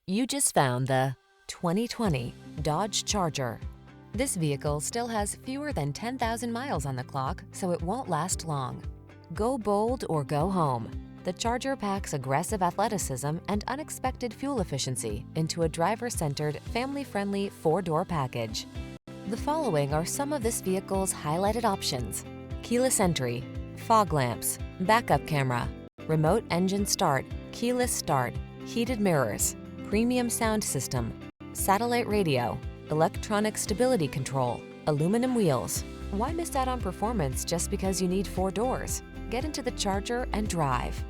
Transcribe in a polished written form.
You just found the 2020 Dodge Charger. This vehicle still has fewer than 10,000 miles on the clock, so it won't last long. Go bold or go home. The Charger packs aggressive athleticism and unexpected fuel efficiency into a driver-centered, family-friendly four-door package. The following are some of this vehicle's highlighted options: keyless entry, fog lamps, backup camera, remote engine start, keyless start, heated mirrors, premium sound system, satellite radio, electronic stability control, aluminum wheels. Why miss out on performance just because you need four doors? Get into the Charger and drive.